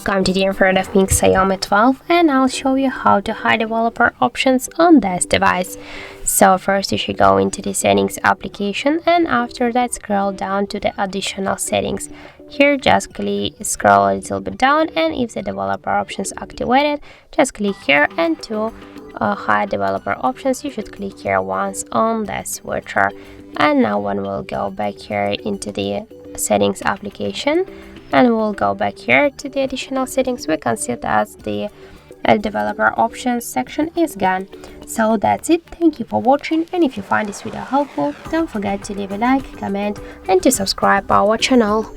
Come today in front of me Xiaomi 12 and I'll show you how to hide developer options on this device. So first you should go into the settings application and after that scroll down to the additional settings. Here just scroll a little bit down and if the developer options activated, just click here, and to hide developer options you should click here once on the switcher. And now when we'll go back here into the settings application and we'll go back here to the additional settings, we can see that the developer options section is gone. So that's it. Thank you for watching, and if you find this video helpful, don't forget to leave a like, comment and to subscribe our channel.